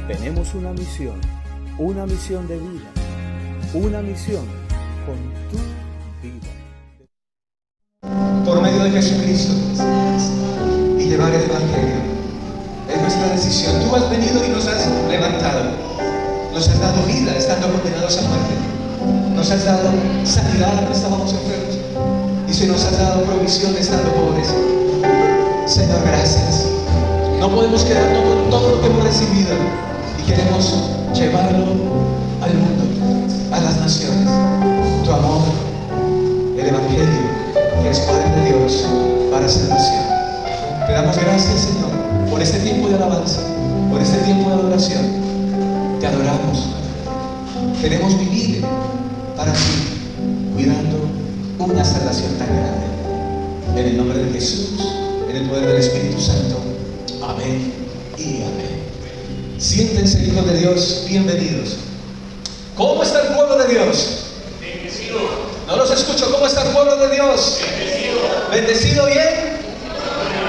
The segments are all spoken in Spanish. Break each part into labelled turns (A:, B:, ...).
A: Tenemos una misión de vida, una misión con tu vida.
B: Por medio de Jesucristo y llevar el Evangelio. Es nuestra decisión. Tú has venido y nos has levantado. Nos has dado vida estando condenados a muerte. Nos has dado sanidad cuando estábamos enfermos. Y si nos has dado provisión estando pobres. Señor, gracias. No podemos quedarnos con todo lo que hemos recibido y queremos llevarlo al mundo, a las naciones. Tu amor, el Evangelio, que es poder de Dios para salvación. Te damos gracias, Señor, por este tiempo de alabanza, por este tiempo de adoración. Te adoramos. Queremos vivir para ti, cuidando una salvación tan grande. En el nombre de Jesús, en el poder del Espíritu Santo. Amén y amén. Siéntense, hijos de Dios, bienvenidos. ¿Cómo está el pueblo de Dios?
C: Bendecido.
B: No los escucho. ¿Cómo está el pueblo de Dios?
C: Bendecido.
B: ¿Bendecido bien?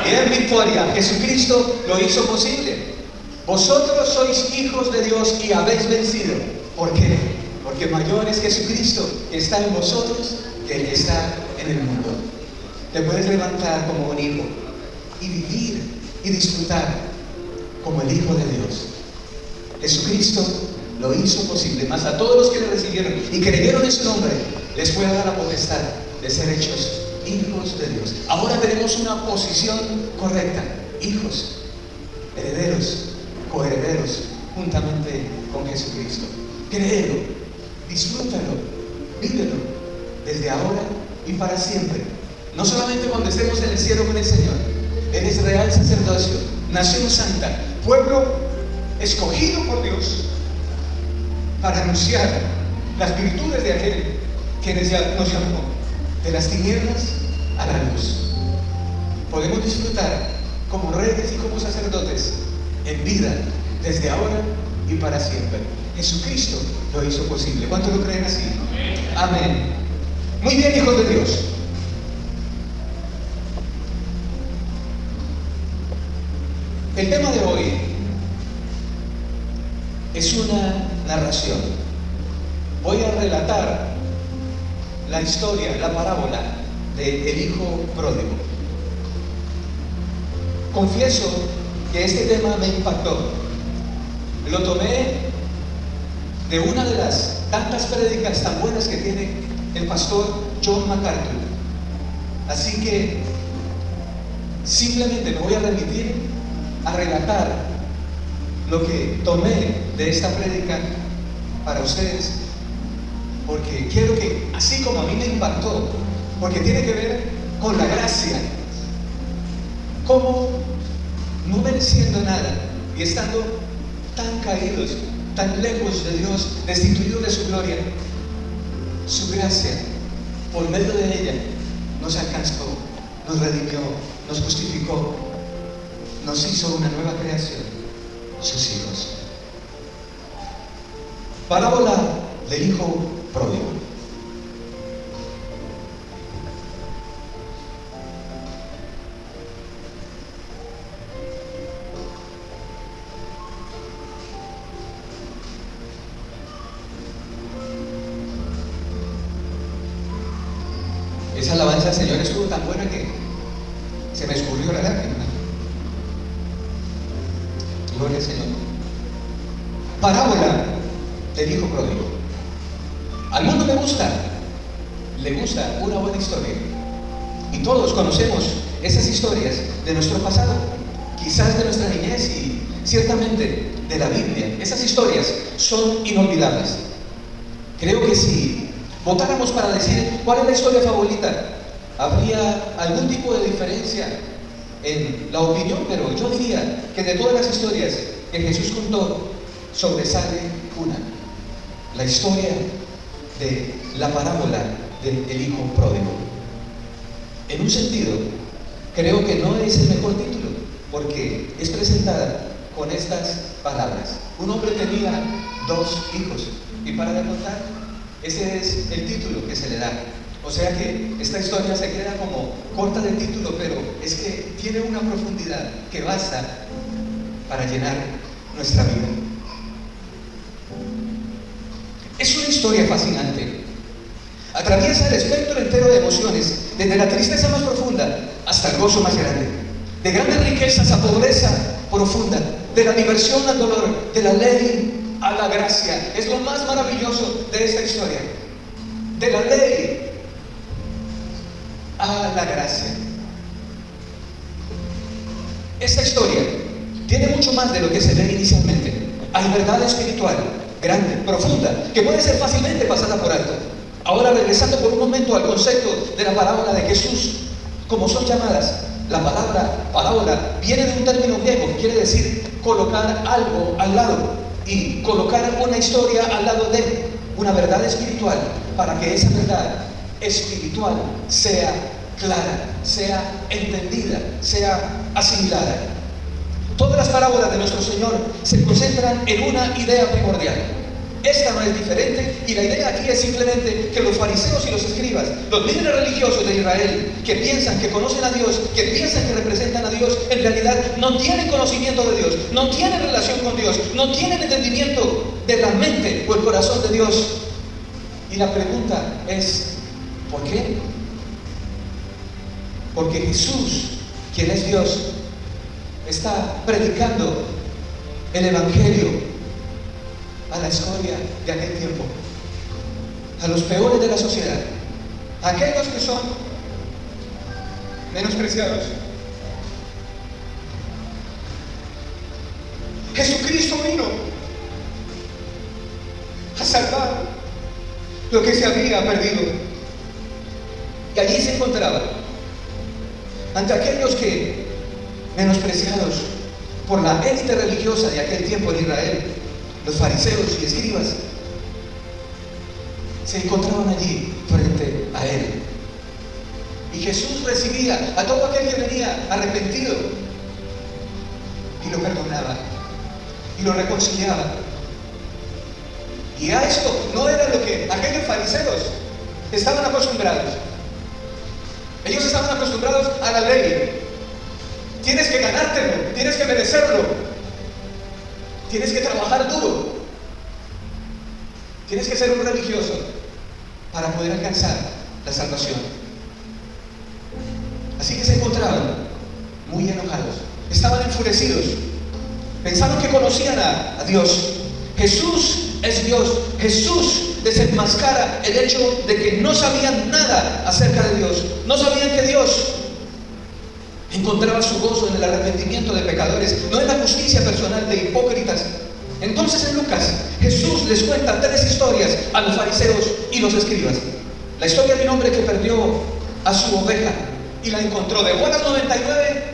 B: Bien, victoria. Jesucristo lo hizo posible. Vosotros sois hijos de Dios y habéis vencido. ¿Por qué? Porque mayor es Jesucristo que está en vosotros que el que está en el mundo. Te puedes levantar como un hijo y vivir y disfrutar como el Hijo de Dios. Jesucristo lo hizo posible, más a todos los que le recibieron y creyeron en su nombre, les fue dada la potestad de ser hechos hijos de Dios. Ahora tenemos una posición correcta: hijos, herederos, coherederos, juntamente con Jesucristo. Créelo, disfrútalo, vívelo, desde ahora y para siempre. No solamente cuando estemos en el cielo con el Señor. Eres real sacerdocio, nación santa, pueblo escogido por Dios para anunciar las virtudes de aquel que nos llamó de las tinieblas a la luz. Podemos disfrutar como reyes y como sacerdotes en vida, desde ahora y para siempre. Jesucristo lo hizo posible. ¿Cuántos lo creen así? Amén. Muy bien, hijos de Dios. El tema de hoy es una narración. Voy a relatar la historia, la parábola del hijo pródigo. Confieso que este tema me impactó. Lo tomé de una de las tantas prédicas tan buenas que tiene el pastor John MacArthur. Así que simplemente me voy a remitir a relatar lo que tomé de esta prédica para ustedes, porque quiero que, así como a mí me impactó, porque tiene que ver con la gracia, como no mereciendo nada y estando tan caídos, tan lejos de Dios, destituidos de su gloria, su gracia, por medio de ella, nos alcanzó, nos redimió, nos justificó, nos hizo una nueva creación, sus hijos. Parábola del hijo pródigo. Esa alabanza al Señor estuvo tan buena que se me escurrió la lágrima. Gloria al Señor. Parábola del hijo pródigo. Al mundo le gusta una buena historia. Y todos conocemos esas historias de nuestro pasado, quizás de nuestra niñez y ciertamente de la Biblia. Esas historias son inolvidables. Creo que si votáramos para decir cuál es la historia favorita, habría algún tipo de diferencia en la opinión, pero yo diría que de todas las historias que Jesús contó, sobresale una: la historia de la parábola del hijo pródigo. En un sentido, creo que no es el mejor título, porque es presentada con estas palabras: un hombre tenía 2 hijos, y para de contar, ese es el título que se le da. O sea que esta historia se queda como corta de título, pero es que tiene una profundidad que basta para llenar nuestra vida. historia fascinante. Atraviesa el espectro entero de emociones, desde la tristeza más profunda hasta el gozo más grande, de grandes riquezas a pobreza profunda, de la diversión al dolor, de la ley a la gracia. Es lo más maravilloso de esta historia. De la ley a la gracia. Esta historia tiene mucho más de lo que se ve inicialmente. Hay verdad espiritual, grande, profunda, que puede ser fácilmente pasada por alto. Ahora, regresando por un momento al concepto de la parábola de Jesús, como son llamadas, la palabra parábola viene de un término griego que quiere decir colocar algo al lado, y colocar una historia al lado de una verdad espiritual, para que esa verdad espiritual sea clara, sea entendida, sea asimilada. Todas las parábolas de nuestro Señor se concentran en una idea primordial. Esta no es diferente, y la idea aquí es simplemente que los fariseos y los escribas, los líderes religiosos de Israel, que piensan que conocen a Dios, que piensan que representan a Dios, en realidad no tienen conocimiento de Dios, no tienen relación con Dios, no tienen entendimiento de la mente o el corazón de Dios. Y la pregunta es, ¿por qué? Porque Jesús, quien es Dios, está predicando el Evangelio a la escoria de aquel tiempo, a los peores de la sociedad, a aquellos que son menospreciados. Jesucristo vino a salvar lo que se había perdido, y allí se encontraba ante aquellos que, menospreciados por la élite religiosa de aquel tiempo en Israel, los fariseos y escribas, se encontraban allí frente a él. Y Jesús recibía a todo aquel que venía arrepentido, y lo perdonaba, y lo reconciliaba. Y a esto no era lo que aquellos fariseos estaban acostumbrados. Ellos estaban acostumbrados a la ley. Tienes que ganártelo, tienes que merecerlo, tienes que trabajar duro, tienes que ser un religioso para poder alcanzar la salvación. Así que se encontraban muy enojados, estaban enfurecidos, pensaron que conocían a Dios. Jesús es Dios. Jesús desenmascara el hecho de que no sabían nada acerca de Dios, no sabían que Dios encontraba su gozo en el arrepentimiento de pecadores, no en la justicia personal de hipócritas. Entonces en Lucas, Jesús les cuenta tres historias a los fariseos y los escribas. La historia de un hombre que perdió a su oveja y la encontró, de buenas 99,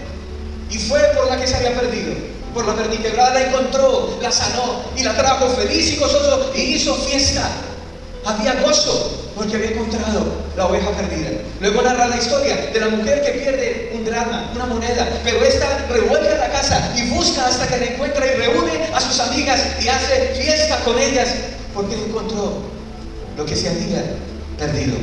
B: y fue por la que se había perdido, por la vertiquebrada la encontró, la sanó y la trajo feliz y gozoso, y hizo fiesta. Había gozo porque había encontrado la oveja perdida. Luego narra la historia de la mujer que pierde un dracma, una moneda, pero esta revuelve la casa y busca hasta que la encuentra, y reúne a sus amigas y hace fiesta con ellas porque encontró lo que se había perdido.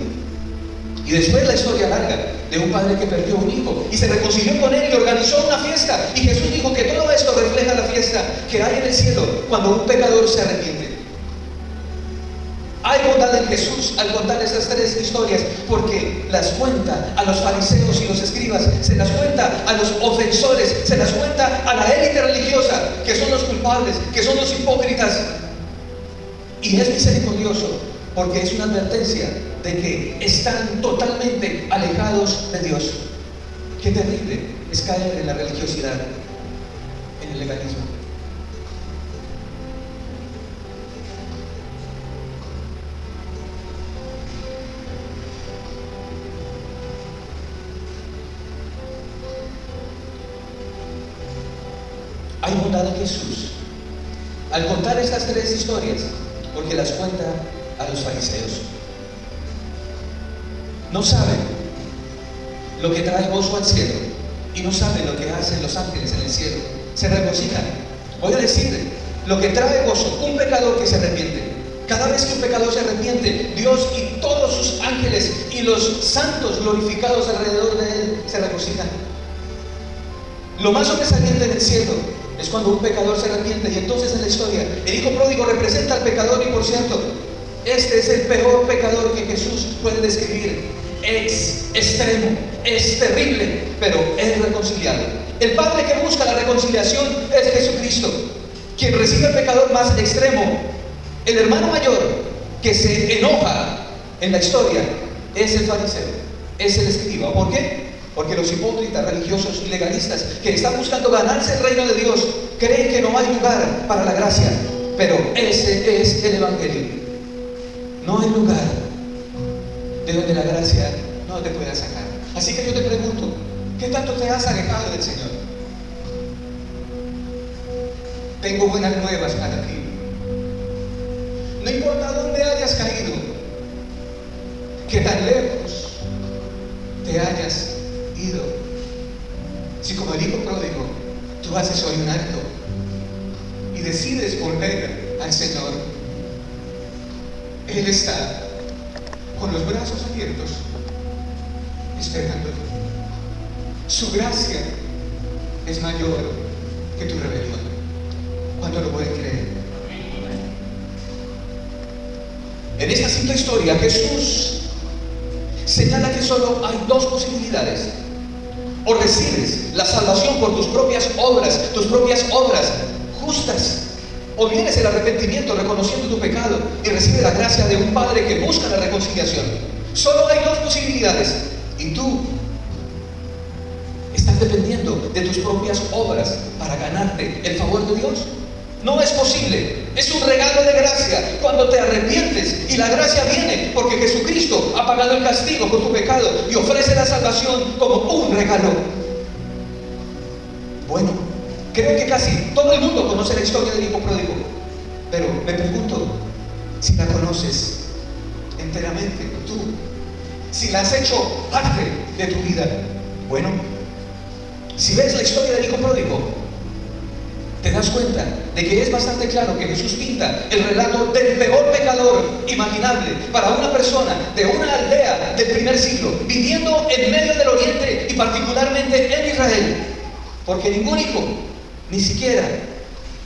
B: Y después la historia larga de un padre que perdió un hijo y se reconcilió con él y organizó una fiesta. Y Jesús dijo que todo esto refleja la fiesta que hay en el cielo cuando un pecador se arrepiente. Hay bondad en Jesús al contar estas tres historias, porque las cuenta a los fariseos y los escribas, se las cuenta a los ofensores, se las cuenta a la élite religiosa, que son los culpables, que son los hipócritas. Y es misericordioso porque es una advertencia de que están totalmente alejados de Dios. Qué terrible es caer en la religiosidad, en el legalismo. Hay bondad en Jesús al contar estas tres historias, porque las cuenta a los fariseos. No saben lo que trae gozo al cielo, y no saben lo que hacen los ángeles en el cielo. Se regocijan. Voy a decir lo que trae gozo: un pecador que se arrepiente. Cada vez que un pecador se arrepiente, Dios y todos sus ángeles y los santos glorificados alrededor de él se regocijan. Lo más sobresaliente en el cielo es cuando un pecador se arrepiente. Y entonces en la historia, el hijo pródigo representa al pecador, y por cierto, Este es el peor pecador que Jesús puede describir. Es extremo, es terrible, pero es reconciliado. El Padre que busca la reconciliación es Jesucristo. Quien recibe el pecador más extremo, el hermano mayor que se enoja en la historia, es el fariseo, es el escriba. ¿Por qué? Porque los hipócritas, religiosos y legalistas que están buscando ganarse el reino de Dios creen que no hay lugar para la gracia. Pero ese es el Evangelio. No hay lugar de donde la gracia no te pueda sacar. Así que yo te pregunto, ¿qué tanto te has alejado del Señor? Tengo buenas nuevas para ti. No importa dónde hayas caído, que tan lejos te hayas ido. Si como el hijo pródigo tú haces hoy un acto y decides volver al Señor, Él está con los brazos abiertos esperándote. Su gracia es mayor que tu rebelión. ¿Cuánto lo pueden creer? En esta simple historia Jesús señala que solo hay dos posibilidades: o recibes la salvación por tus propias obras justas, o vienes el arrepentimiento reconociendo tu pecado y recibes la gracia de un Padre que busca la reconciliación. Solo hay dos posibilidades, y tú estás dependiendo de tus propias obras para ganarte el favor de Dios. No es posible. Es un regalo de gracia cuando te arrepientes, y la gracia viene porque Jesucristo ha pagado el castigo por tu pecado y ofrece la salvación como un regalo. Bueno, creo que casi todo el mundo conoce la historia del hijo pródigo, pero me pregunto si la conoces enteramente tú, si la has hecho parte de tu vida. Bueno, si ves la historia del hijo pródigo, te das cuenta de que es bastante claro que Jesús pinta el relato del peor pecador imaginable para una persona de una aldea del primer siglo, viviendo en medio del Oriente y particularmente en Israel. Porque ningún hijo, ni siquiera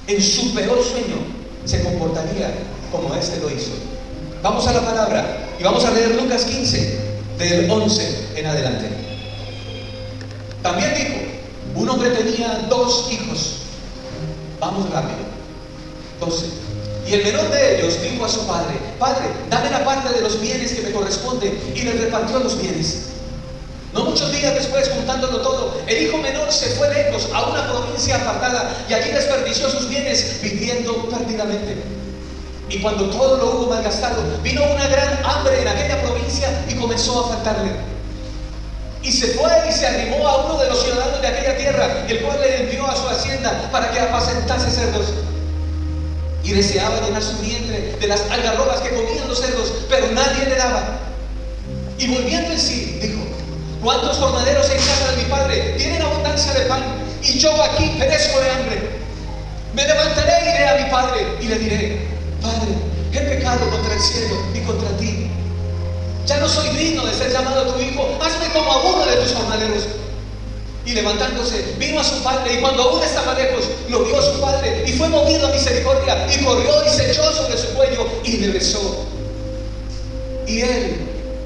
B: en su peor sueño, se comportaría como este lo hizo. Vamos a la palabra y vamos a leer Lucas 15, del 11 en adelante. También dijo: un hombre tenía 2 hijos. Vamos rápido. 12. Y el menor de ellos dijo a su padre: Padre, dame la parte de los bienes que me corresponde. Y le repartió los bienes. No muchos días después, juntándolo todo, el hijo menor se fue lejos a una provincia apartada y allí desperdició sus bienes viviendo perdidamente. Y cuando todo lo hubo malgastado, vino una gran hambre en aquella provincia y comenzó a faltarle. Y se fue y se arrimó a uno de los ciudadanos de aquella tierra, el cual le envió a su hacienda para que apacentase cerdos. Y deseaba llenar su vientre de las algarrobas que comían los cerdos, pero nadie le daba. Y volviendo en sí, dijo: ¿cuántos jornaleros en casa de mi padre tienen abundancia de pan, y yo aquí perezco de hambre? Me levantaré y iré a mi padre y le diré: Padre, he pecado contra el cielo y contra ti. Ya no soy digno de ser llamado tu hijo. Hazme como a uno de tus jornaleros. Y levantándose, vino a su padre, y cuando aún estaba lejos, lo vio a su padre, y fue movido a misericordia, y corrió y se echó sobre su cuello y le besó. Y él,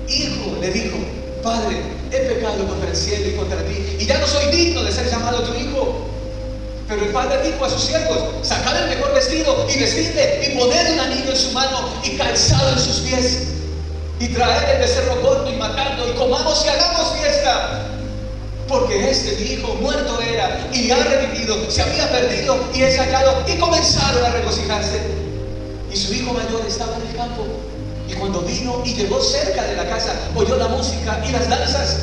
B: hijo, le dijo: Padre, he pecado contra el cielo y contra ti, y ya no soy digno de ser llamado tu hijo. Pero el padre dijo a sus siervos: sacad el mejor vestido y vestidle, y poned un anillo en su mano y calzado en sus pies, y traed el becerro gordo y matadlo, y comamos y hagamos fiesta. Porque este mi hijo muerto era y ha revivido, se había perdido y es hallado. Y comenzaron a regocijarse. Y su hijo mayor estaba en el campo, y cuando vino y llegó cerca de la casa, oyó la música y las danzas.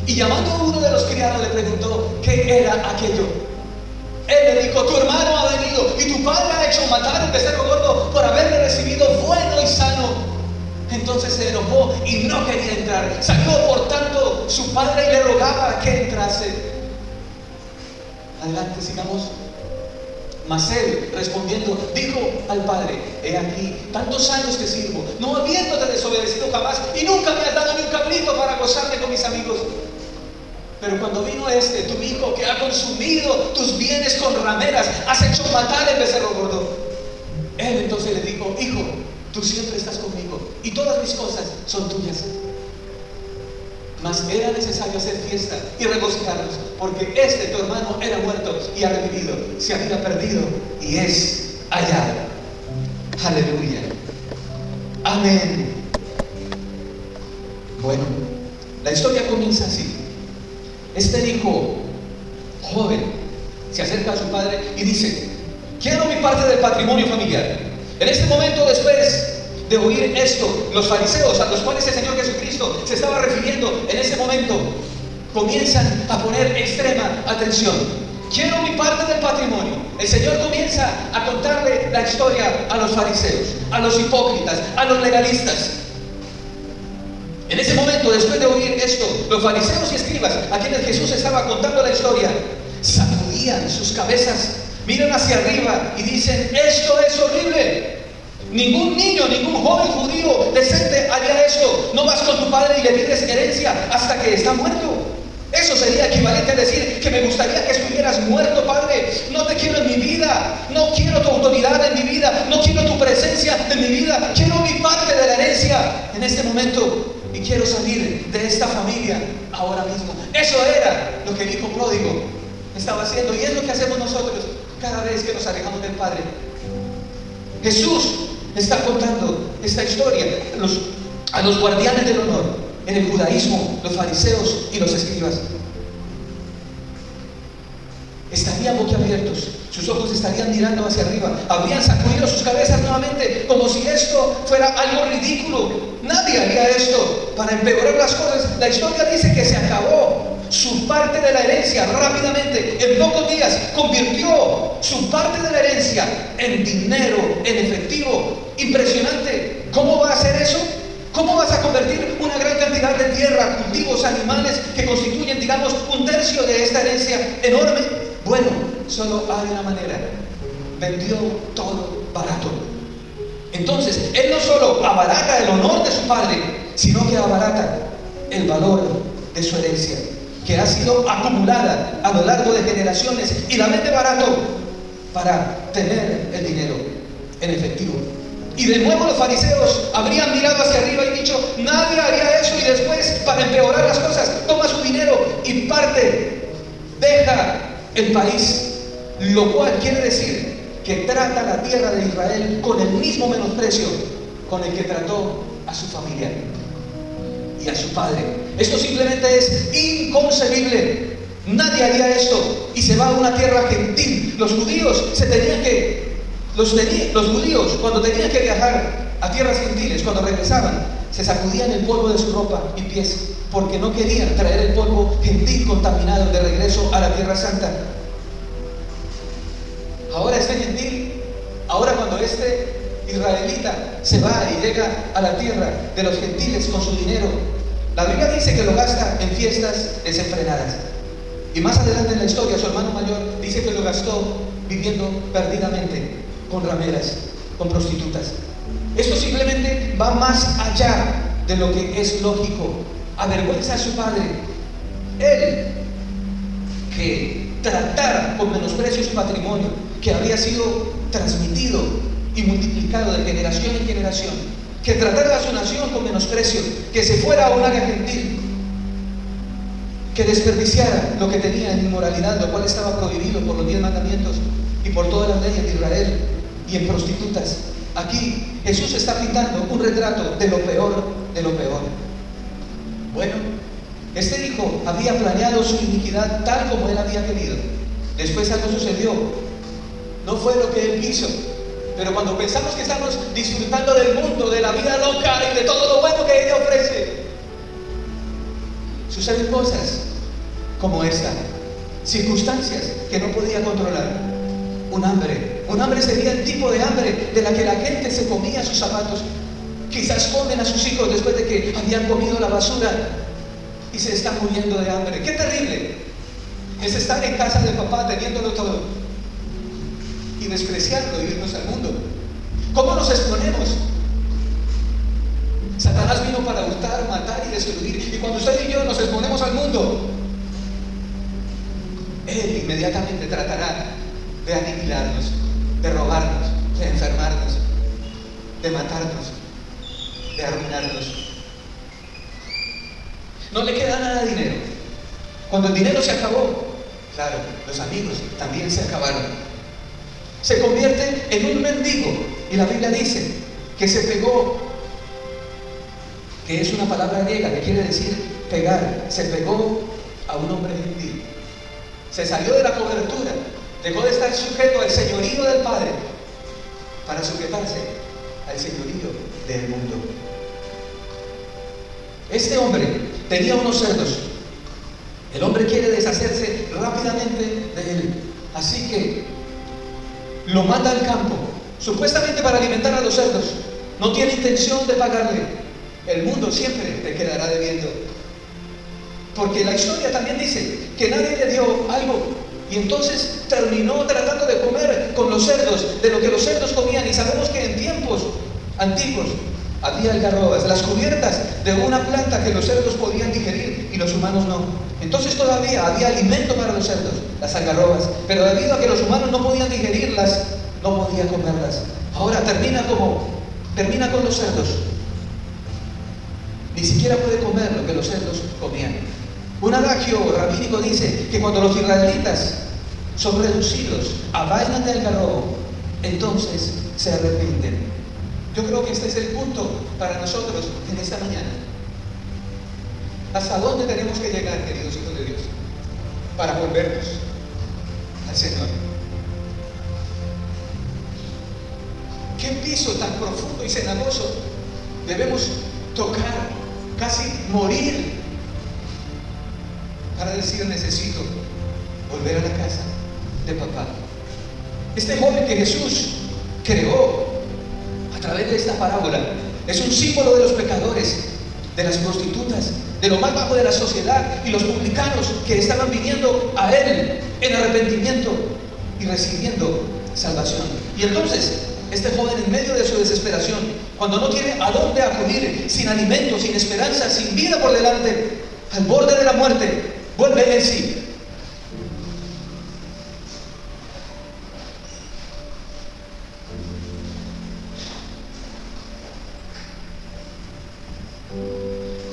B: Y llamando a uno de los criados, le preguntó qué era aquello. Él le dijo: tu hermano ha venido, y tu padre ha hecho matar el becerro gordo por haberle recibido bueno y sano. Entonces se enojó y no quería entrar. Salió por tanto su padre y le rogaba que entrase. Adelante, sigamos. Mas él, respondiendo, dijo al padre: he aquí, tantos años te sirvo, no habiéndote desobedecido jamás, y nunca me has dado ni un cabrito para gozarme con mis amigos. Pero cuando vino este, tu hijo, que ha consumido tus bienes con rameras, has hecho matar el becerro gordo. Él entonces le dijo: hijo, tú siempre estás conmigo y todas mis cosas son tuyas. Mas era necesario hacer fiesta y regocijarnos, porque tu hermano era muerto y ha revivido, se había perdido y es hallado. Aleluya. Amén. Bueno, la historia comienza así. Este hijo joven se acerca a su padre y dice: quiero mi parte del patrimonio familiar. En este momento, después de oír esto, los fariseos, a los cuales el Señor Jesucristo se estaba refiriendo en ese momento, comienzan a poner extrema atención. Quiero mi parte del patrimonio. El Señor comienza a contarle la historia a los fariseos, a los hipócritas, a los legalistas. En ese momento, después de oír esto, los fariseos y escribas, a quienes Jesús estaba contando la historia, sacudían sus cabezas, miran hacia arriba y dicen: esto es horrible. Ningún niño, ningún joven judío decente haría esto. No vas con tu padre y le pides herencia hasta que está muerto. Eso sería equivalente a decir que me gustaría que estuvieras muerto, padre. No te quiero en mi vida, no quiero tu autoridad en mi vida, no quiero tu presencia en mi vida, quiero mi parte de la herencia en este momento y quiero salir de esta familia ahora mismo. Eso era lo que el hijo pródigo estaba haciendo, y es lo que hacemos nosotros cada vez que nos alejamos del Padre. Jesús está contando esta historia a los guardianes del honor en el judaísmo, los fariseos y los escribas. Estarían boquiabiertos, sus ojos estarían mirando hacia arriba, habrían sacudido sus cabezas nuevamente, como si esto fuera algo ridículo. Nadie haría esto. Para empeorar las cosas, la historia dice que se acabó su parte de la herencia rápidamente. En pocos días convirtió su parte de la herencia en dinero, en efectivo. Impresionante. ¿Cómo va a hacer eso? ¿Cómo vas a convertir una gran cantidad de tierra, cultivos, animales que constituyen, digamos, un tercio de esta herencia enorme? Bueno, solo hay una manera. Vendió todo barato. Entonces, él no solo abarata el honor de su padre, sino que abarata el valor de su herencia, que ha sido acumulada a lo largo de generaciones, y la vende barato para tener el dinero en efectivo. Y de nuevo los fariseos habrían mirado hacia arriba y dicho: nadie haría eso, y después, para empeorar las cosas, toma su dinero y parte, deja el país, lo cual quiere decir que trata la tierra de Israel con el mismo menosprecio con el que trató a su familia y a su padre. Esto simplemente es inconcebible. Nadie haría esto, y se va a una tierra gentil. Los judíos los judíos, cuando tenían que viajar a tierras gentiles, cuando regresaban, se sacudían el polvo de su ropa y pies, porque no querían traer el polvo gentil contaminado de regreso a la tierra santa. Ahora cuando este israelita se va y llega a la tierra de los gentiles con su dinero, la Biblia dice que lo gasta en fiestas desenfrenadas. Y más adelante en la historia, su hermano mayor dice que lo gastó viviendo perdidamente con rameras, con prostitutas. Esto simplemente va más allá de lo que es lógico. Avergüenza a su padre. Él, que tratara con menosprecio su patrimonio, que había sido transmitido y multiplicado de generación en generación, que tratara a su nación con menosprecio, que se fuera a un área gentil, que desperdiciara lo que tenía en inmoralidad, lo cual estaba prohibido por los 10 mandamientos y por todas las leyes de Israel, y en prostitutas. Aquí Jesús está pintando un retrato de lo peor de lo peor. Bueno, este hijo había planeado su iniquidad tal como él había querido. Después algo sucedió. No fue lo que él quiso. Pero cuando pensamos que estamos disfrutando del mundo, de la vida loca y de todo lo bueno que ella ofrece, suceden cosas como esta. Circunstancias que no podía controlar. Un hambre sería el tipo de hambre de la que la gente se comía sus zapatos. Quizás comen a sus hijos después de que habían comido la basura y se están muriendo de hambre. ¡Qué terrible! Es estar en casa de papá teniéndolo todo y despreciando y irnos al mundo. ¿Cómo nos exponemos? Satanás vino para hurtar, matar y destruir, y cuando usted y yo nos exponemos al mundo, él inmediatamente tratará de aniquilarnos, de robarnos, de enfermarnos, de de matarnos, de arruinarnos. No le queda nada de dinero. Cuando el dinero se acabó, claro, los amigos también se acabaron. Se convierte en un mendigo. Y la Biblia dice que se pegó, que es una palabra griega que quiere decir pegar. Se pegó a un hombre gentil. Se salió de la cobertura. Dejó de estar sujeto al señorío del Padre para sujetarse al señorío del mundo. Este hombre tenía unos cerdos. El hombre quiere deshacerse rápidamente de él. Así que lo manda al campo, supuestamente para alimentar a los cerdos. No tiene intención de pagarle. El mundo siempre te quedará debiendo. Porque la historia también dice que nadie le dio algo. Y entonces terminó tratando de comer con los cerdos, de lo que los cerdos comían. Y sabemos que en tiempos antiguos había algarrobas, las cubiertas de una planta que los cerdos podían digerir y los humanos no. Entonces todavía había alimento para los cerdos, las algarrobas, pero debido a que los humanos no podían digerirlas, no podía comerlas. Ahora termina con los cerdos. Ni siquiera puede comer lo que los cerdos comían. Un adagio rabínico dice que cuando los israelitas son reducidos a vaina de algarrobo, entonces se arrepienten. Yo creo que este es el punto para nosotros en esta mañana. ¿Hasta dónde tenemos que llegar, queridos hijos de Dios, para volvernos al Señor? ¿Qué piso tan profundo y cenagoso debemos tocar, casi morir, para decir necesito volver a la casa de papá? Este joven que Jesús creó a través de esta parábola es un símbolo de los pecadores, de las prostitutas, de lo más bajo de la sociedad y los publicanos que estaban viniendo a él en arrepentimiento y recibiendo salvación. Y entonces este joven, en medio de su desesperación, cuando no tiene a dónde acudir, sin alimento, sin esperanza, sin vida por delante, al borde de la muerte, vuelve en sí.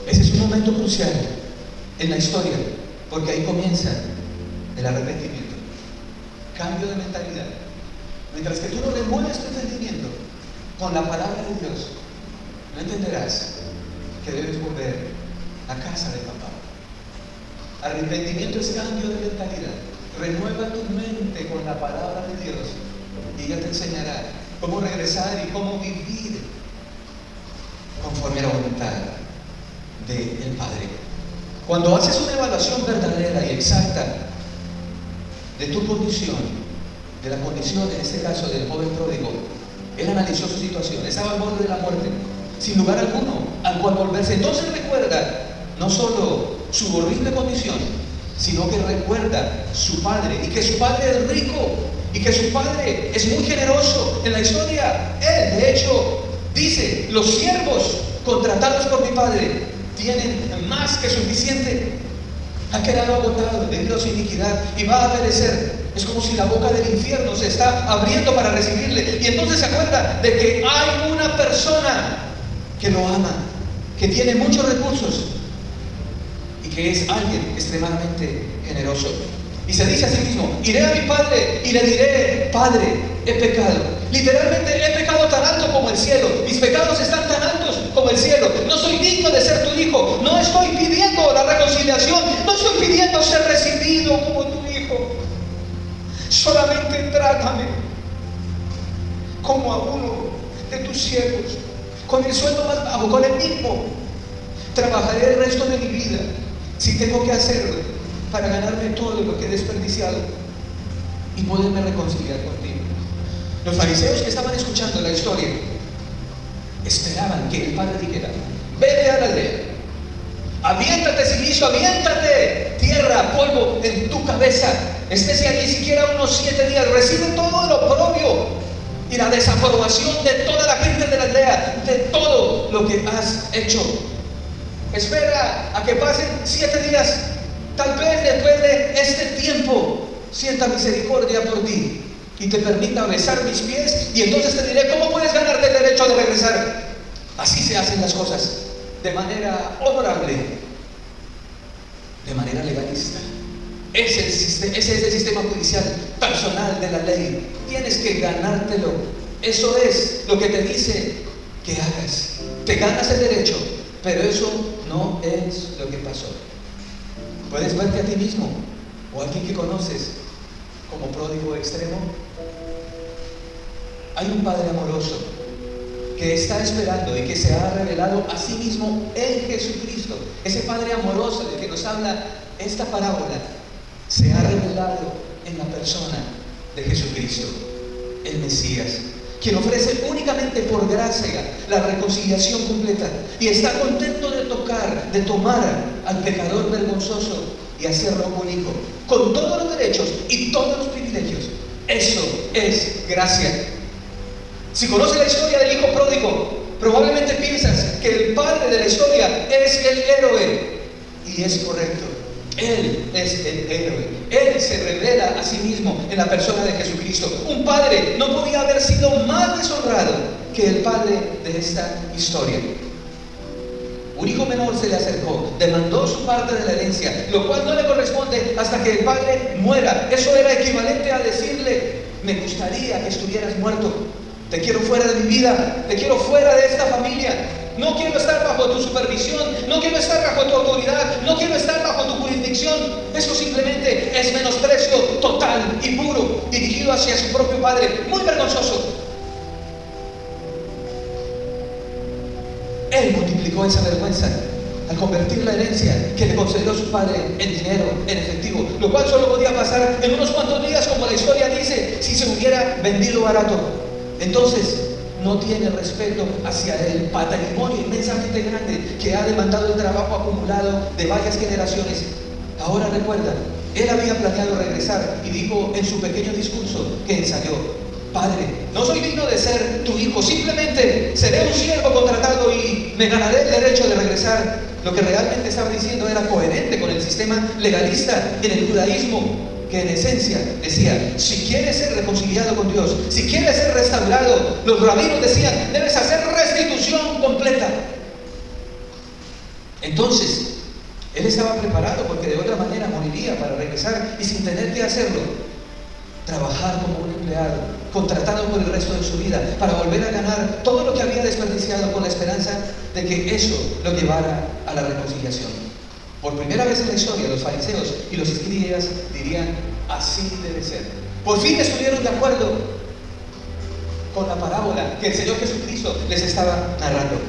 B: Ese es un momento crucial en la historia, porque ahí comienza el arrepentimiento, cambio de mentalidad. Mientras que tú no remueves tu entendimiento con la palabra de Dios, no entenderás que debes volver a casa de papá. Arrepentimiento es cambio de mentalidad. Renueva tu mente con la palabra de Dios y ella te enseñará cómo regresar y cómo vivir conforme a la voluntad del Padre. Cuando haces una evaluación verdadera y exacta de tu condición, de la condición, en este caso, del joven pródigo, él analizó su situación, estaba al borde de la muerte, sin lugar alguno al cual volverse. Entonces recuerda no solo su horrible condición, sino que recuerda su padre, y que su padre es rico, y que su padre es muy generoso. En la historia, él de hecho dice: los siervos contratados por mi padre tienen más que suficiente. Ha quedado agotado debido a su iniquidad y va a perecer. Es como si la boca del infierno se está abriendo para recibirle. Y entonces se acuerda de que hay una persona que lo ama, que tiene muchos recursos y que es alguien extremadamente generoso. Y se dice a sí mismo: iré a mi padre y le diré: Padre, he pecado. Literalmente, he pecado tan alto como el cielo. Mis pecados están tan altos como el cielo. No soy digno de ser tu hijo. No estoy pidiendo la reconciliación. No estoy pidiendo ser recibido como tu hijo. Solamente trátame como a uno de tus siervos, con el sueldo más bajo, con el mismo. Trabajaré el resto de mi vida, si tengo que hacerlo, para ganarme todo lo que he desperdiciado y poderme reconciliar contigo. Los fariseos que estaban escuchando la historia esperaban que el padre dijera: vete a la aldea, aviéntate silicio, aviéntate tierra, polvo en tu cabeza, estés allí siquiera unos 7 días, recibe todo lo oprobio y la desaprobación de toda la gente de la aldea, de todo lo que has hecho. Espera a que pasen 7 días, tal vez después de este tiempo sienta misericordia por ti y te permita besar mis pies, y entonces te diré cómo puedes ganarte el derecho de regresar. Así se hacen las cosas, de manera honorable, de manera legalista. Ese es el sistema judicial personal de la ley. Tienes que ganártelo. Eso es lo que te dice que hagas. Te ganas el derecho, pero eso no es lo que pasó. Puedes verte a ti mismo o a alguien que conoces como pródigo extremo. Hay un Padre amoroso que está esperando y que se ha revelado a sí mismo en Jesucristo. Ese Padre amoroso del que nos habla esta parábola se ha revelado en la persona de Jesucristo, el Mesías, quien ofrece únicamente por gracia la reconciliación completa y está contento de tomar al pecador vergonzoso y hacerlo único, con todos los derechos y todos los privilegios. Eso es gracia. Si conoces la historia del hijo pródigo, probablemente piensas que el padre de la historia es el héroe, y es correcto. Él es el héroe. Él se revela a sí mismo en la persona de Jesucristo. Un padre no podía haber sido más deshonrado que el padre de esta historia. Un hijo menor se le acercó, demandó su parte de la herencia, lo cual no le corresponde hasta que el padre muera. Eso era equivalente a decirle: me gustaría que estuvieras muerto. Te quiero fuera de mi vida, te quiero fuera de esta familia. No quiero estar bajo tu supervisión, no quiero estar bajo tu autoridad, no quiero estar bajo tu jurisdicción. Eso simplemente es menosprecio total y puro, dirigido hacia su propio padre. Muy vergonzoso. Él multiplicó esa vergüenza al convertir la herencia que le concedió su padre en dinero, en efectivo, lo cual solo podía pasar en unos cuantos días, como la historia dice, si se hubiera vendido barato. Entonces no tiene respeto hacia el patrimonio inmensamente grande que ha demandado el trabajo acumulado de varias generaciones. Ahora recuerda, él había planeado regresar y dijo en su pequeño discurso que ensayó: Padre, no soy digno de ser tu hijo, simplemente seré un siervo contratado y me ganaré el derecho de regresar. Lo que realmente estaba diciendo era coherente con el sistema legalista en el judaísmo, que en esencia decía: si quieres ser reconciliado con Dios, si quieres ser restaurado, los rabinos decían: debes hacer restitución completa. Entonces, él estaba preparado, porque de otra manera moriría, para regresar y sin tener que hacerlo, trabajar como un empleado, contratado por el resto de su vida, para volver a ganar todo lo que había desperdiciado, con la esperanza de que eso lo llevara a la reconciliación. Por primera vez en la historia, los fariseos y los escribas dirían: así debe ser. Por fin estuvieron de acuerdo con la parábola que el Señor Jesucristo les estaba narrando.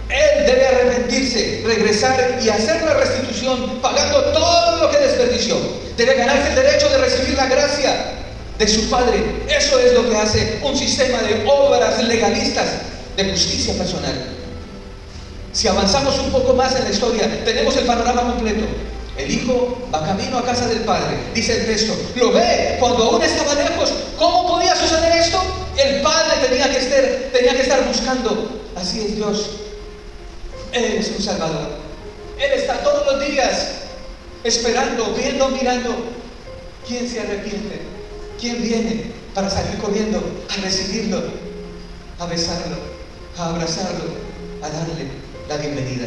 B: Él debe arrepentirse, regresar y hacer la restitución, pagando todo lo que desperdició. Debe ganarse el derecho de recibir la gracia de su Padre. Eso es lo que hace un sistema de obras legalistas de justicia personal. Si avanzamos un poco más en la historia, tenemos el panorama completo. El hijo va camino a casa del padre, dice el texto. Lo ve cuando aún estaba lejos. ¿Cómo podía suceder esto? El padre tenía que estar buscando. Así es Dios. Él es un Salvador. Él está todos los días esperando, viendo, mirando. ¿Quién se arrepiente? ¿Quién viene para salir corriendo a recibirlo, a besarlo, a abrazarlo, a darle la bienvenida?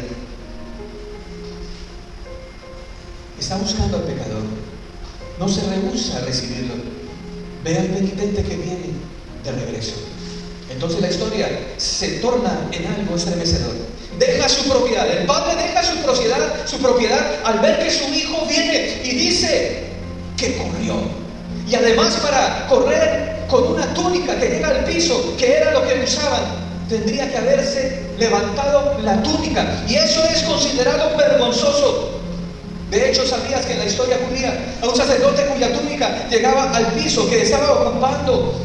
B: Está buscando al pecador. No se rehúsa a recibirlo. Ve al penitente que viene de regreso. Entonces la historia se torna en algo estremecedor. Deja su propiedad. El padre deja su propiedad al ver que su hijo viene, y dice que corrió. Y además, para correr con una túnica que llega al piso, que era lo que usaban, tendría que haberse levantado la túnica, y eso es considerado vergonzoso. De hecho, ¿sabías que en la historia judía a un sacerdote cuya túnica llegaba al piso, que estaba ocupando,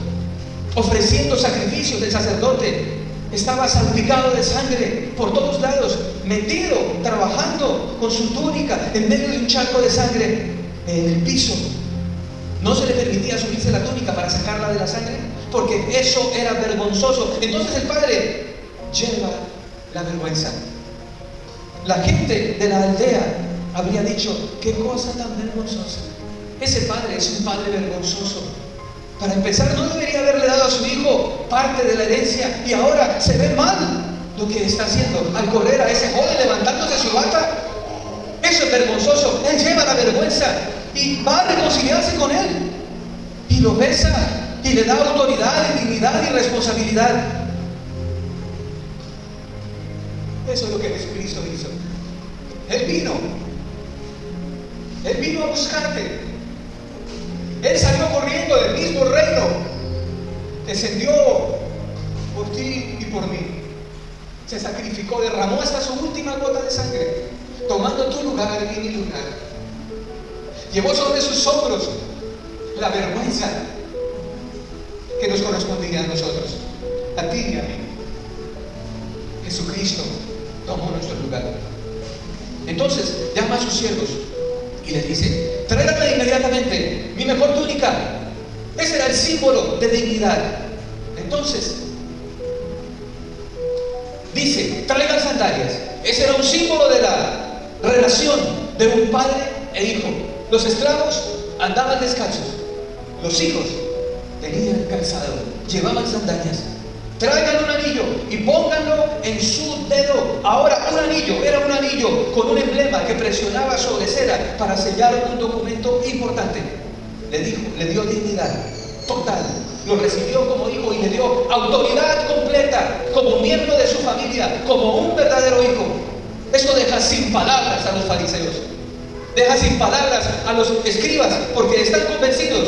B: ofreciendo sacrificios, el sacerdote estaba salpicado de sangre por todos lados, metido, trabajando con su túnica en medio de un charco de sangre en el piso? No se le permitía subirse la túnica para sacarla de la sangre, porque eso era vergonzoso. Entonces el padre lleva la vergüenza. La gente de la aldea habría dicho: qué cosa tan vergonzosa. Ese padre es un padre vergonzoso. Para empezar, no debería haberle dado a su hijo parte de la herencia y ahora se ve mal lo que está haciendo al correr a ese joven levantándose su bata. Eso es vergonzoso. Él lleva la vergüenza y va a reconciliarse con él y lo besa y le da autoridad y dignidad y responsabilidad. Eso es lo que Jesucristo hizo. Él vino a buscarte. Él salió corriendo del mismo reino, descendió por ti y por mí, se sacrificó, derramó hasta su última gota de sangre, tomando tu lugar y mi lugar. Llevó sobre sus hombros la vergüenza que nos correspondía a nosotros, a ti y a mí. Jesucristo tomó nuestro lugar. Entonces llama a sus siervos y les dice: tráiganme inmediatamente mi mejor túnica. Ese era el símbolo de dignidad. Entonces dice: traigan sandalias. Ese era un símbolo de la relación de un padre e hijo. Los esclavos andaban descalzos, los hijos tenían calzado, llevaban sandalias. Traigan un anillo y pónganlo en su dedo. Ahora, un anillo era un anillo con un emblema que presionaba sobre cera para sellar un documento importante. Le dio dignidad total, lo recibió como hijo y le dio autoridad completa como miembro de su familia, como un verdadero hijo. Esto deja sin palabras a los fariseos, deja sin palabras a los escribas, porque están convencidos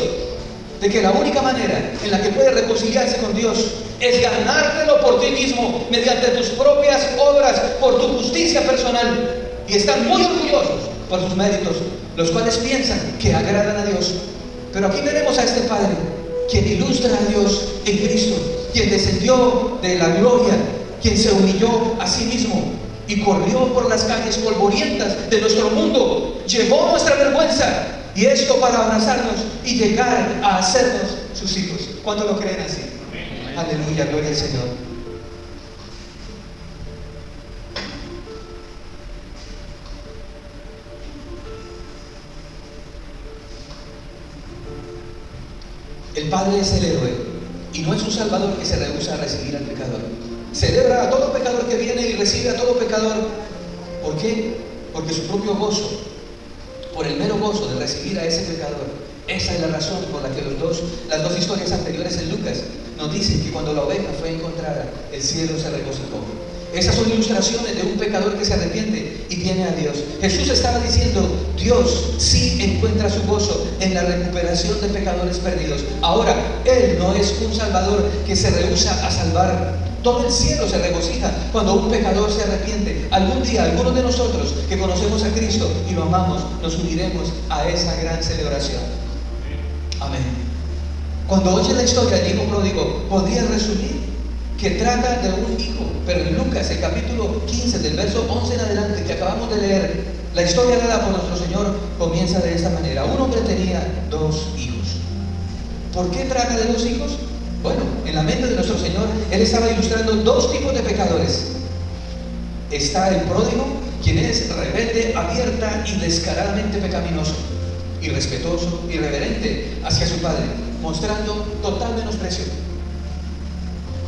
B: de que la única manera en la que puede reconciliarse con Dios es ganártelo por ti mismo, mediante tus propias obras, por tu justicia personal. Y están muy orgullosos por sus méritos, los cuales piensan que agradan a Dios. Pero aquí tenemos a este Padre, quien ilustra a Dios en Cristo, quien descendió de la gloria, quien se humilló a sí mismo y corrió por las calles polvorientas de nuestro mundo, llevó nuestra vergüenza, y esto para abrazarnos y llegar a hacernos sus hijos. ¿Cuántos lo creen así? Aleluya, gloria al Señor. El Padre es el héroe y no es un salvador que se rehúsa a recibir al pecador. Celebra a todo pecador que viene y recibe a todo pecador. ¿Por qué? Porque su propio gozo, por el mero gozo de recibir a ese pecador. Esa es la razón por la que las dos historias anteriores en Lucas nos dicen que cuando la oveja fue encontrada, el cielo se regocijó. Esas son ilustraciones de un pecador que se arrepiente y viene a Dios. Jesús estaba diciendo: Dios sí encuentra su gozo en la recuperación de pecadores perdidos. Ahora, Él no es un salvador que se rehúsa a salvar. Todo el cielo se regocija cuando un pecador se arrepiente. Algún día, algunos de nosotros que conocemos a Cristo y lo amamos, nos uniremos a esa gran celebración. Amén. Cuando oyes la historia del hijo pródigo, podrías resumir que trata de un hijo, pero en Lucas, el capítulo 15, del verso 11 en adelante, que acabamos de leer, la historia dada por nuestro Señor comienza de esta manera. Un hombre tenía 2 hijos. ¿Por qué trata de 2 hijos? Bueno, en la mente de nuestro Señor, Él estaba ilustrando 2 tipos de pecadores. Está el pródigo, quien es rebelde, abierta y descaradamente pecaminoso, irrespetuoso, irreverente hacia su padre, mostrando total menosprecio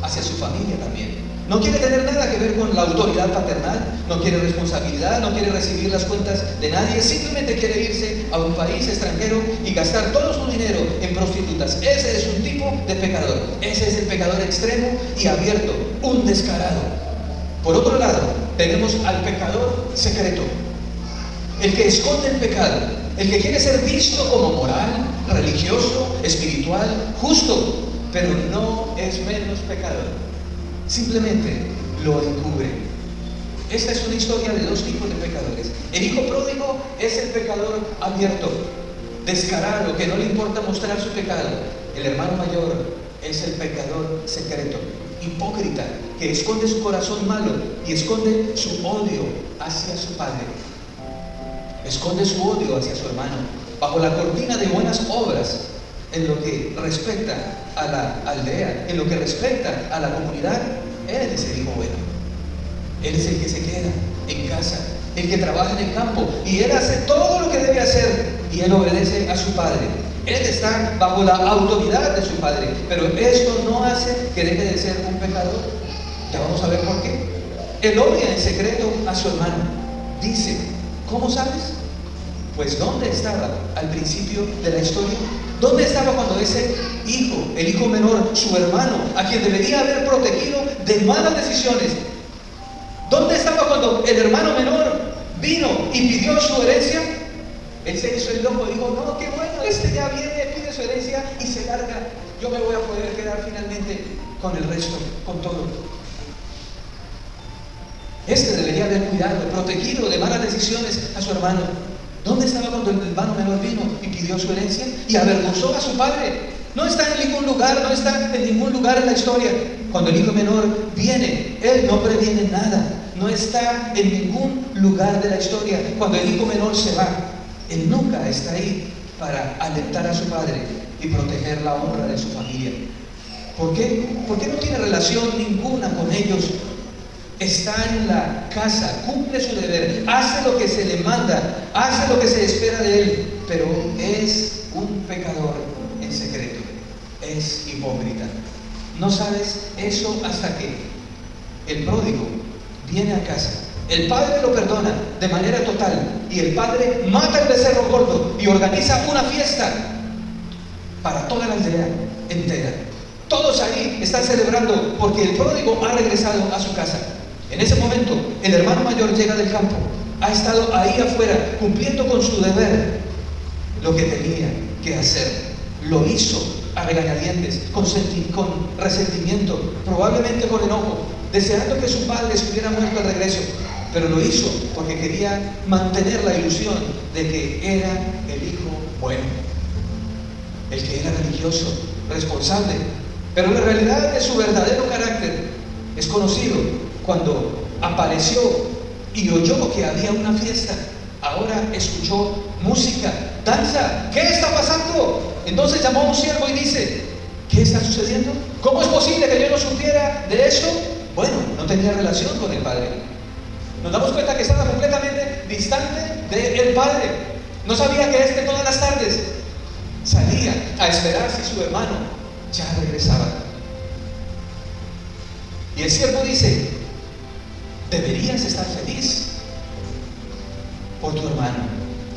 B: hacia su familia también. No quiere tener nada que ver con la autoridad paternal, no quiere responsabilidad, no quiere recibir las cuentas de nadie, simplemente quiere irse a un país extranjero y gastar todo su dinero en prostitutas. Ese es un tipo de pecador, ese es el pecador extremo y abierto, un descarado. Por otro lado, tenemos al pecador secreto, el que esconde el pecado, el que quiere ser visto como moral, religioso, espiritual, justo, pero no es menos pecador. Simplemente lo encubre. Esta es una historia de 2 tipos de pecadores. El hijo pródigo es el pecador abierto, descarado, que no le importa mostrar su pecado. El hermano mayor es el pecador secreto, hipócrita, que esconde su corazón malo y esconde su odio hacia su padre. Esconde su odio hacia su hermano bajo la cortina de buenas obras. En lo que respecta a la aldea, en lo que respecta a la comunidad, Él es el hijo bueno. Él es el que se queda en casa el que trabaja en el campo, y él hace todo lo que debe hacer, y él obedece a su padre. Él está bajo la autoridad de su padre, pero esto no hace que deje de ser un pecador. Ya vamos a ver por qué. Él odia en secreto a su hermano. Dice, ¿cómo sabes? Pues ¿dónde estaba al principio de la historia? ¿Dónde estaba cuando ese hijo, el hijo menor, su hermano, a quien debería haber protegido de malas decisiones? ¿Dónde estaba cuando el hermano menor vino y pidió su herencia? Él se hizo el loco y dijo, no, qué bueno, este ya viene, pide su herencia y se larga. Yo me voy a poder quedar finalmente con el resto, con todo. Este debería haber cuidado, protegido de malas decisiones a su hermano. ¿Dónde estaba cuando el hermano menor vino y pidió su herencia y avergonzó a su padre? No está en ningún lugar, no está en ningún lugar en la historia. Cuando el hijo menor viene, él no previene nada, no está en ningún lugar de la historia. Cuando el hijo menor se va, él nunca está ahí para alentar a su padre y proteger la honra de su familia. ¿Por qué? Porque no tiene relación ninguna con ellos. Está en la casa, cumple su deber, hace lo que se le manda, hace lo que se espera de él, pero es un pecador en secreto, es hipócrita. No sabes eso hasta que el pródigo viene a casa. El padre lo perdona de manera total y el padre mata el becerro gordo y organiza una fiesta para toda la aldea entera. Todos ahí están celebrando porque el pródigo ha regresado a su casa. En ese momento, el hermano mayor llega del campo, ha estado ahí afuera cumpliendo con su deber, lo que tenía que hacer. Lo hizo a regañadientes, con resentimiento, probablemente con enojo, deseando que su padre estuviera muerto al regreso, pero lo hizo porque quería mantener la ilusión de que era el hijo bueno, el que era religioso, responsable, pero la realidad de su verdadero carácter es conocido cuando apareció y oyó que había una fiesta. Ahora escuchó música, danza. ¿Qué está pasando? Entonces llamó a un siervo y dice, ¿qué está sucediendo? ¿Cómo es posible que yo no supiera de eso? Bueno, no tenía relación con el padre. Nos damos cuenta que estaba completamente distante del padre. No sabía que todas las tardes salía a esperar si su hermano ya regresaba. Y el siervo dice, deberías estar feliz por tu hermano,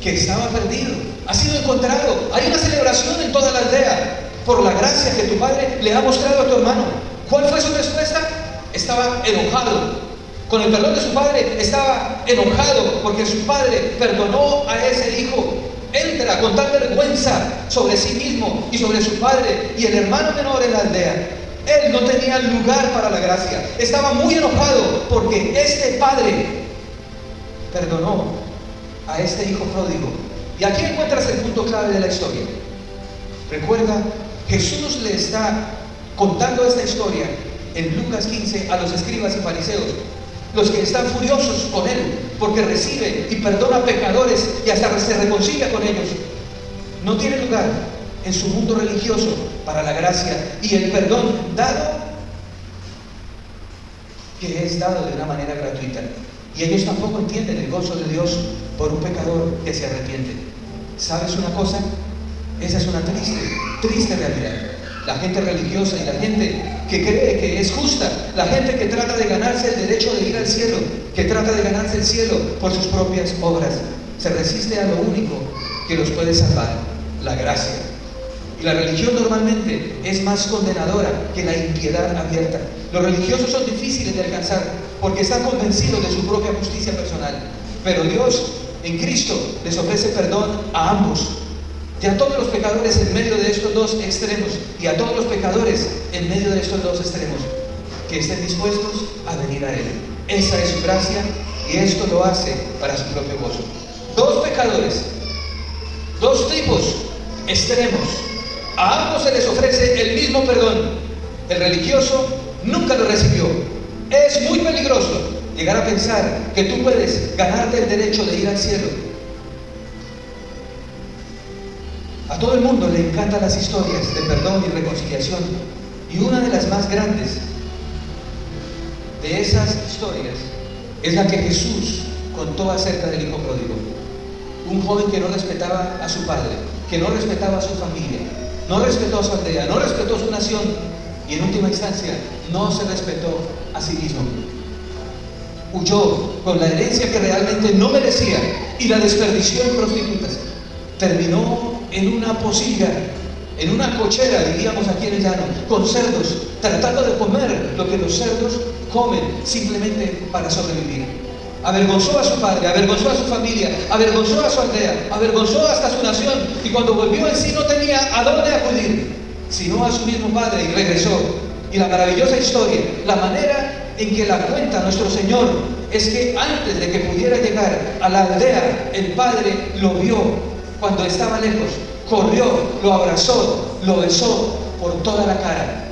B: que estaba perdido, ha sido encontrado. Hay una celebración en toda la aldea por la gracia que tu padre le ha mostrado a tu hermano. ¿Cuál fue su respuesta? Estaba enojado. Con el perdón de su padre estaba enojado porque su padre perdonó a ese hijo. Entra con tal vergüenza sobre sí mismo y sobre su padre y el hermano menor en la aldea. Él no tenía lugar para la gracia. Estaba muy enojado porque este padre perdonó a este hijo pródigo. Y aquí encuentras el punto clave de la historia. Recuerda, Jesús le está contando esta historia en Lucas 15 a los escribas y fariseos, los que están furiosos con él porque recibe y perdona pecadores y hasta se reconcilia con ellos. No tiene lugar en su mundo religioso para la gracia y el perdón dado, que es dado de una manera gratuita. Y ellos tampoco entienden el gozo de Dios por un pecador que se arrepiente. ¿Sabes una cosa? Esa es una triste realidad. La gente religiosa y la gente que cree que es justa, la gente que trata de ganarse el derecho de ir al cielo, que trata de ganarse el cielo por sus propias obras, se resiste a lo único que los puede salvar, la gracia. Y la religión normalmente es más condenadora que la impiedad abierta. Los religiosos son difíciles de alcanzar porque están convencidos de su propia justicia personal. Pero Dios en Cristo les ofrece perdón a ambos. Y a todos los pecadores en medio de estos dos extremos, y a todos los pecadores en medio de estos dos extremos, que estén dispuestos a venir a Él. Esa es su gracia y esto lo hace para su propio gozo. Dos pecadores, dos tipos extremos. A ambos se les ofrece el mismo perdón. El religioso nunca lo recibió. Es muy peligroso llegar a pensar que tú puedes ganarte el derecho de ir al cielo. A todo el mundo le encantan las historias de perdón y reconciliación. Y una de las más grandes de esas historias es la que Jesús contó acerca del hijo pródigo. Un joven que no respetaba a su padre, que no respetaba a su familia, no respetó a su aldea, no respetó a su nación y en última instancia no se respetó a sí mismo. Huyó con la herencia que realmente no merecía y la desperdició en prostitutas. Terminó en una pocilga, en una cochera, diríamos aquí en el llano, con cerdos, tratando de comer lo que los cerdos comen simplemente para sobrevivir. Avergonzó a su padre, avergonzó a su familia, avergonzó a su aldea, avergonzó hasta su nación, y cuando volvió en sí no tenía a dónde acudir, sino a su mismo padre, y regresó. Y la maravillosa historia, la manera en que la cuenta nuestro Señor, es que antes de que pudiera llegar a la aldea, el padre lo vio cuando estaba lejos, corrió, lo abrazó, lo besó por toda la cara.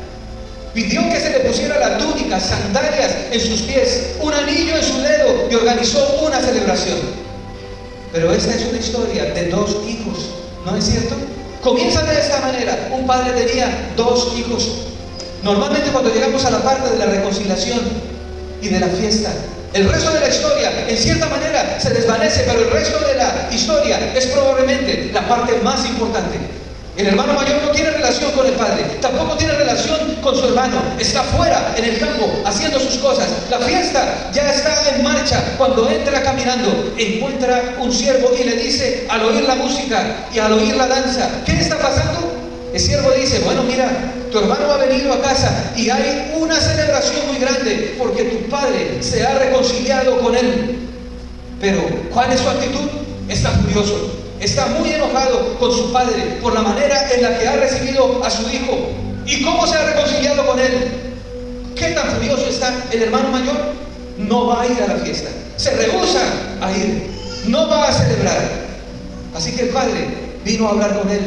B: Pidió que se le pusiera la túnica, sandalias en sus pies, un anillo en su dedo y organizó una celebración. Pero esta es una historia de dos hijos, ¿no es cierto? Comienza de esta manera. Un padre tenía dos hijos. Normalmente cuando llegamos a la parte de la reconciliación y de la fiesta, el resto de la historia en cierta manera se desvanece, pero el resto de la historia es probablemente la parte más importante. El hermano mayor no tiene relación con el padre, tampoco tiene relación con su hermano, está fuera en el campo haciendo sus cosas. La fiesta ya está en marcha. Cuando entra caminando, encuentra un siervo y le dice, al oír la música y al oír la danza, ¿qué está pasando? El siervo dice, bueno, mira, tu hermano ha venido a casa y hay una celebración muy grande porque tu padre se ha reconciliado con él. Pero, ¿cuál es su actitud? Está furioso. Está muy enojado con su padre por la manera en la que ha recibido a su hijo. ¿Y cómo se ha reconciliado con él? ¿Qué tan furioso está el hermano mayor? No va a ir a la fiesta. Se rehúsa a ir. No va a celebrar. Así que el padre vino a hablar con él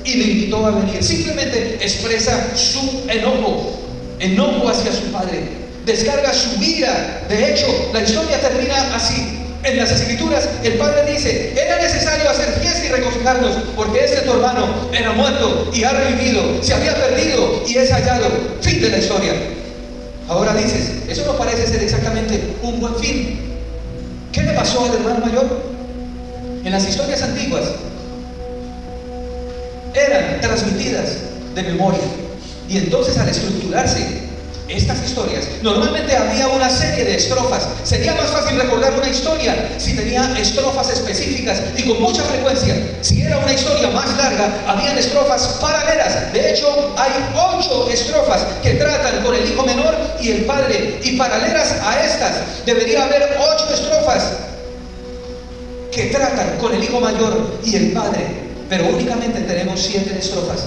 B: y le invitó a venir. Simplemente expresa su enojo hacia su padre. Descarga su ira. De hecho, la historia termina así. En las escrituras el padre dice, era necesario hacer fiesta y regocijarnos porque este tu hermano era muerto y ha revivido, se había perdido y es hallado. Fin de la historia. Ahora dices, eso no parece ser exactamente un buen fin. ¿Qué le pasó al hermano mayor? En las historias antiguas eran transmitidas de memoria, y entonces al estructurarse estas historias, normalmente había una serie de estrofas. Sería más fácil recordar una historia si tenía estrofas específicas y con mucha frecuencia. Si era una historia más larga, habían estrofas paralelas. De hecho, hay 8 estrofas que tratan con el hijo menor y el padre, y paralelas a estas debería haber 8 estrofas que tratan con el hijo mayor y el padre, pero únicamente tenemos 7 estrofas.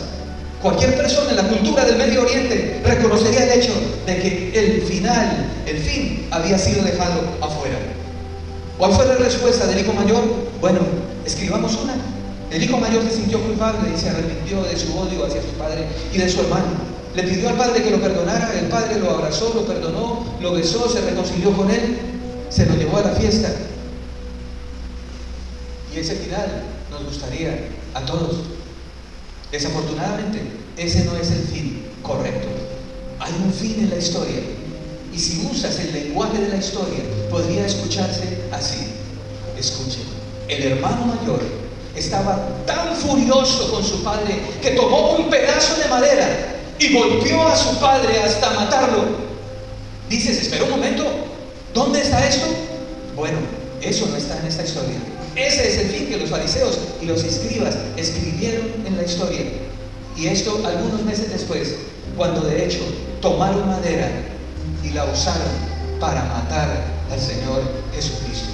B: Cualquier persona en la cultura del Medio Oriente reconocería el hecho de que el fin había sido dejado afuera. ¿Cuál fue la respuesta del hijo mayor? Bueno, escribamos una. El hijo mayor se sintió culpable y se arrepintió de su odio hacia su padre y de su hermano. Le pidió al padre que lo perdonara. El padre lo abrazó, lo perdonó, lo besó, se reconcilió con él, se lo llevó a la fiesta. Y ese final nos gustaría a todos. Desafortunadamente, ese no es el fin correcto. Hay un fin en la historia, y si usas el lenguaje de la historia, podría escucharse así. Escuchen, el hermano mayor estaba tan furioso con su padre que tomó un pedazo de madera y golpeó a su padre hasta matarlo. Dices, espera un momento, ¿dónde está esto? Bueno, eso no está en esta historia. Ese es el fin que los fariseos y los escribas escribieron en la historia. Y esto algunos meses después, cuando de hecho tomaron madera y la usaron para matar al Señor Jesucristo.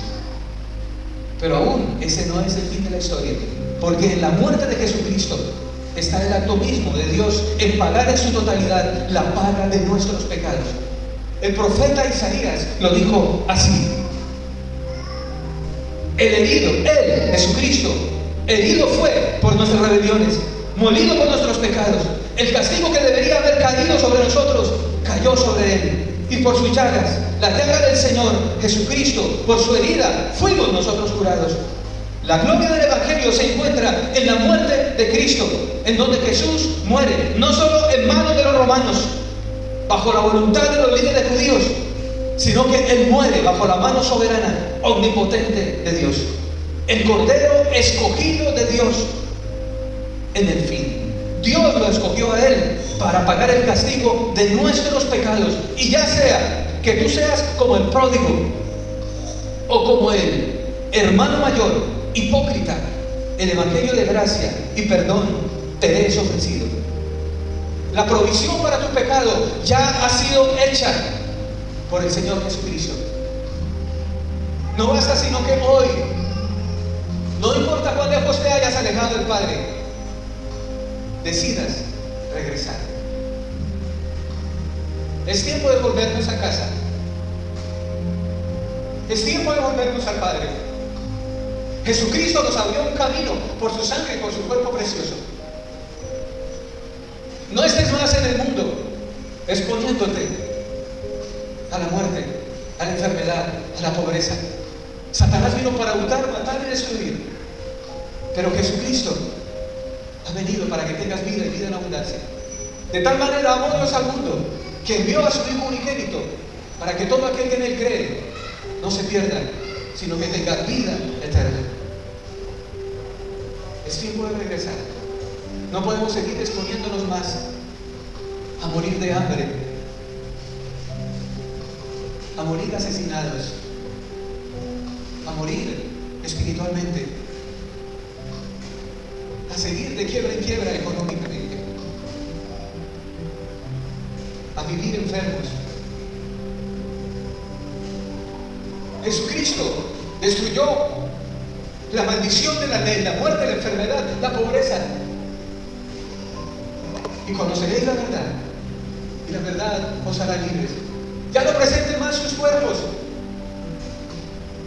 B: Pero aún ese no es el fin de la historia, porque en la muerte de Jesucristo está el acto mismo de Dios en pagar en su totalidad la paga de nuestros pecados. El profeta Isaías lo dijo así: el herido, Él, Jesucristo, herido fue por nuestras rebeliones, molido por nuestros pecados. El castigo que debería haber caído sobre nosotros, cayó sobre Él. Y por sus llagas, la llaga del Señor Jesucristo, por su herida, fuimos nosotros curados. La gloria del Evangelio se encuentra en la muerte de Cristo, en donde Jesús muere, no solo en manos de los romanos, bajo la voluntad de los líderes judíos, sino que Él muere bajo la mano soberana, omnipotente de Dios. El Cordero escogido de Dios en el fin. Dios lo escogió a Él para pagar el castigo de nuestros pecados. Y ya sea que tú seas como el pródigo o como el hermano mayor, hipócrita, el evangelio de gracia y perdón te es ofrecido. La provisión para tu pecado ya ha sido hecha por el Señor Jesucristo. No basta sino que hoy, no importa cuán lejos te hayas alejado del Padre, decidas regresar. Es tiempo de volvernos a casa. Es tiempo de volvernos al Padre. Jesucristo nos abrió un camino por su sangre y por su cuerpo precioso. No estés más en el mundo exponiéndote a la muerte, a la enfermedad, a la pobreza. Satanás vino para hurtar, matar y destruir. Pero Jesucristo ha venido para que tengas vida y vida en abundancia. De tal manera amó Dios al mundo que envió a su Hijo unigénito para que todo aquel que en Él cree no se pierda, sino que tenga vida eterna. Es tiempo de regresar. No podemos seguir exponiéndonos más a morir de hambre, a morir asesinados, a morir espiritualmente, a seguir de quiebra en quiebra económicamente, a vivir enfermos. Jesucristo destruyó la maldición de la ley, la muerte, la enfermedad, la pobreza. Y conoceréis la verdad, y la verdad os hará libres. Ya no presenten más sus cuerpos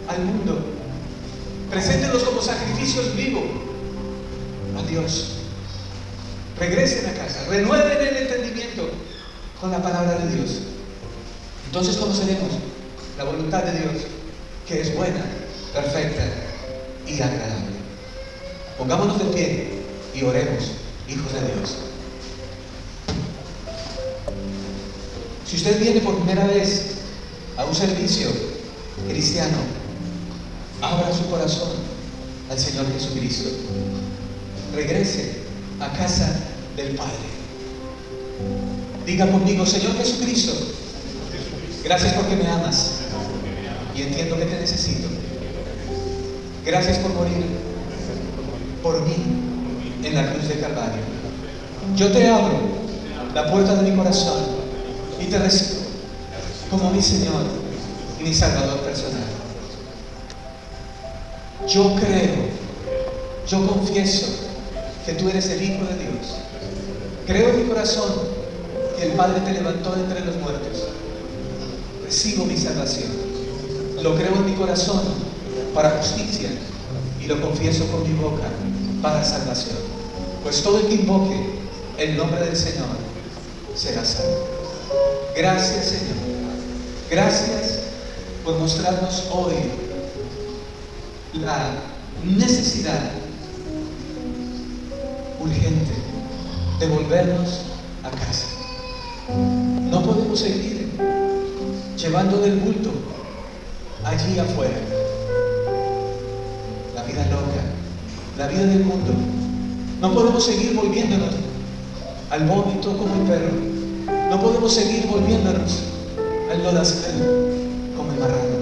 B: al mundo. Preséntenlos como sacrificios vivos a Dios. Regresen a casa, renueven el entendimiento con la palabra de Dios. Entonces conoceremos la voluntad de Dios, que es buena, perfecta y agradable. Pongámonos de pie y oremos, hijos de Dios. Si usted viene por primera vez a un servicio cristiano, abra su corazón al Señor Jesucristo. Regrese a casa del Padre. Diga conmigo: Señor Jesucristo, gracias porque me amas y entiendo que te necesito. Gracias por morir por mí en la cruz de Calvario. Yo te abro la puerta de mi corazón y te recibo como mi Señor y mi Salvador personal. Yo creo, yo confieso que tú eres el Hijo de Dios. Creo en mi corazón que el Padre te levantó de entre los muertos. Recibo mi salvación. Lo creo en mi corazón para justicia y lo confieso con mi boca para salvación. Pues todo el que invoque el nombre del Señor será salvo. Gracias, Señor. Gracias por mostrarnos hoy la necesidad urgente de volvernos a casa. No podemos seguir llevando del bulto allí afuera la vida loca, la vida del mundo. No podemos seguir volviéndonos al vómito como el perro. No podemos seguir volviéndonos al lodazal como el marrano.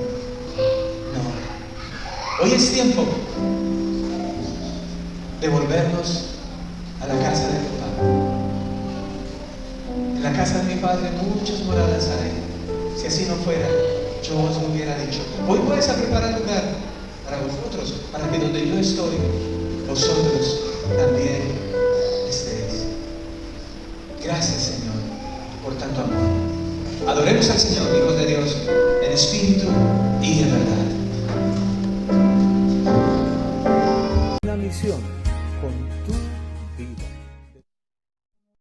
B: No. Hoy es tiempo de volvernos a la casa de mi Padre. En la casa de mi Padre muchas moradas hay. Si así no fuera, yo os lo hubiera dicho. Hoy vais a preparar lugar para vosotros, para que donde yo estoy, vosotros también estéis. Gracias, Señor, por tanto amor. Adoremos al Señor, hijos de Dios, en espíritu y en verdad.
A: Una misión con tu